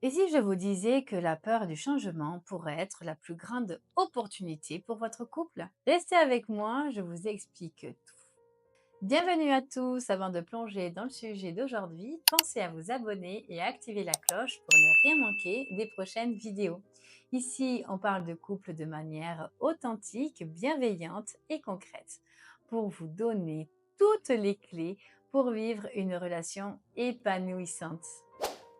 Et si je vous disais que la peur du changement pourrait être la plus grande opportunité pour votre couple? Restez avec moi, je vous explique tout. Bienvenue à tous. Avant de plonger dans le sujet d'aujourd'hui, pensez à vous abonner et à activer la cloche pour ne rien manquer des prochaines vidéos. Ici, on parle de couple de manière authentique, bienveillante et concrète pour vous donner toutes les clés pour vivre une relation épanouissante.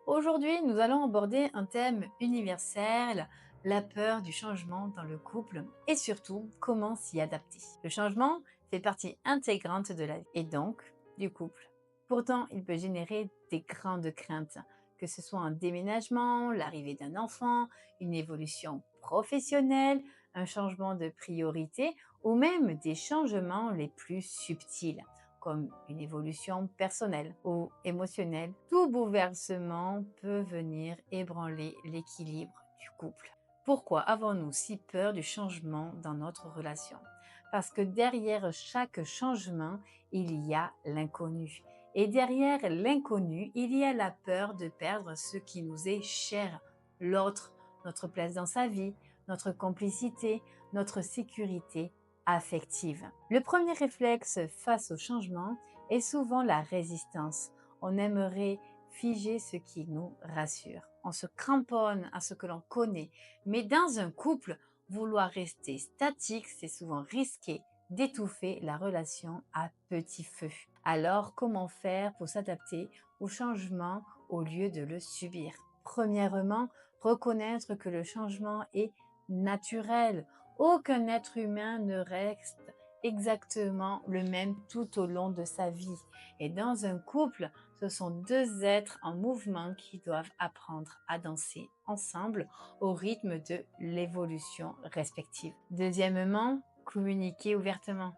Aujourd'hui, nous allons aborder un thème universel, la peur du changement dans le couple et surtout comment s'y adapter. Le changement fait partie intégrante de la vie et donc du couple. Pourtant, il peut générer des grandes craintes, que ce soit un déménagement, l'arrivée d'un enfant, une évolution professionnelle, un changement de priorité ou même des changements les plus subtils comme une évolution personnelle ou émotionnelle. Tout bouleversement peut venir ébranler l'équilibre du couple. Pourquoi avons-nous si peur du changement dans notre relation? Parce que derrière chaque changement, il y a l'inconnu. Et derrière l'inconnu, il y a la peur de perdre ce qui nous est cher, l'autre, notre place dans sa vie, notre complicité, notre sécurité affective. Le premier réflexe face au changement est souvent la résistance. On aimerait figer ce qui nous rassure. On se cramponne à ce que l'on connaît. Mais dans un couple, vouloir rester statique, c'est souvent risqué d'étouffer la relation à petit feu. Alors, comment faire pour s'adapter au changement au lieu de le subir? Premièrement, reconnaître que le changement est naturel. Aucun être humain ne reste exactement le même tout au long de sa vie. Et dans un couple, ce sont deux êtres en mouvement qui doivent apprendre à danser ensemble au rythme de l'évolution respective. Deuxièmement, communiquer ouvertement.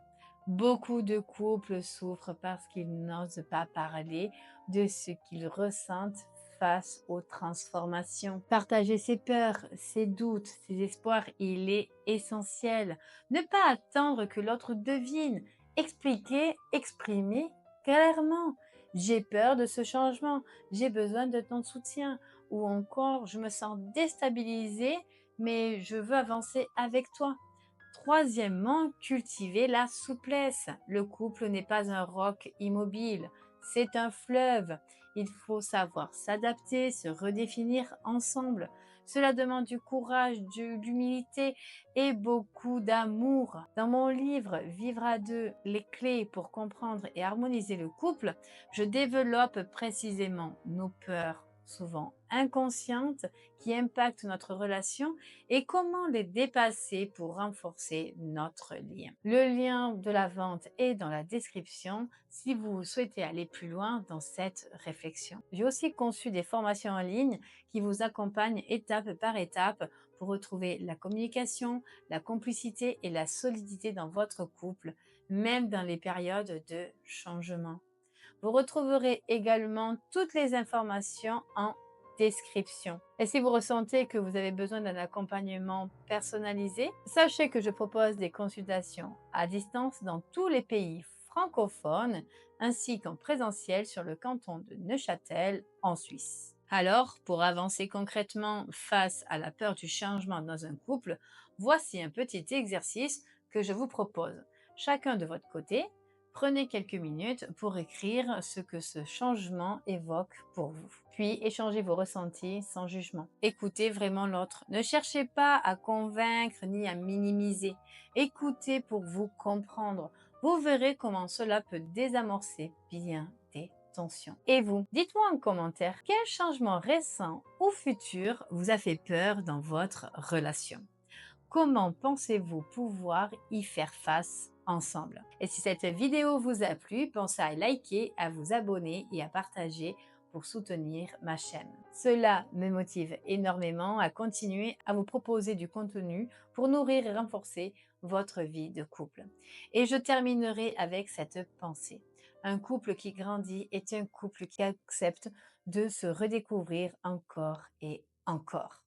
Beaucoup de couples souffrent parce qu'ils n'osent pas parler de ce qu'ils ressentent face aux transformations. Partager ses peurs, ses doutes, ses espoirs, il est essentiel. Ne pas attendre que l'autre devine. Expliquer, exprimer clairement. J'ai peur de ce changement, j'ai besoin de ton soutien. Ou encore, je me sens déstabilisée, mais je veux avancer avec toi. Troisièmement, cultiver la souplesse. Le couple n'est pas un roc immobile, c'est un fleuve. Il faut savoir s'adapter, se redéfinir ensemble. Cela demande du courage, de l'humilité et beaucoup d'amour. Dans mon livre Vivre à deux, les clés pour comprendre et harmoniser le couple, je développe précisément nos peurs, souvent inconscientes, qui impactent notre relation et comment les dépasser pour renforcer notre lien. Le lien de la vente est dans la description si vous souhaitez aller plus loin dans cette réflexion. J'ai aussi conçu des formations en ligne qui vous accompagnent étape par étape pour retrouver la communication, la complicité et la solidité dans votre couple, même dans les périodes de changement. Vous retrouverez également toutes les informations en description. Et si vous ressentez que vous avez besoin d'un accompagnement personnalisé, sachez que je propose des consultations à distance dans tous les pays francophones ainsi qu'en présentiel sur le canton de Neuchâtel en Suisse. Alors, pour avancer concrètement face à la peur du changement dans un couple, voici un petit exercice que je vous propose. Chacun de votre côté, prenez quelques minutes pour écrire ce que ce changement évoque pour vous. Puis échangez vos ressentis sans jugement. Écoutez vraiment l'autre. Ne cherchez pas à convaincre ni à minimiser. Écoutez pour vous comprendre. Vous verrez comment cela peut désamorcer bien des tensions. Et vous, dites-moi en commentaire quel changement récent ou futur vous a fait peur dans votre relation. Comment pensez-vous pouvoir y faire face ensemble? Et si cette vidéo vous a plu, pensez à liker, à vous abonner et à partager pour soutenir ma chaîne. Cela me motive énormément à continuer à vous proposer du contenu pour nourrir et renforcer votre vie de couple. Et je terminerai avec cette pensée. Un couple qui grandit est un couple qui accepte de se redécouvrir encore et encore.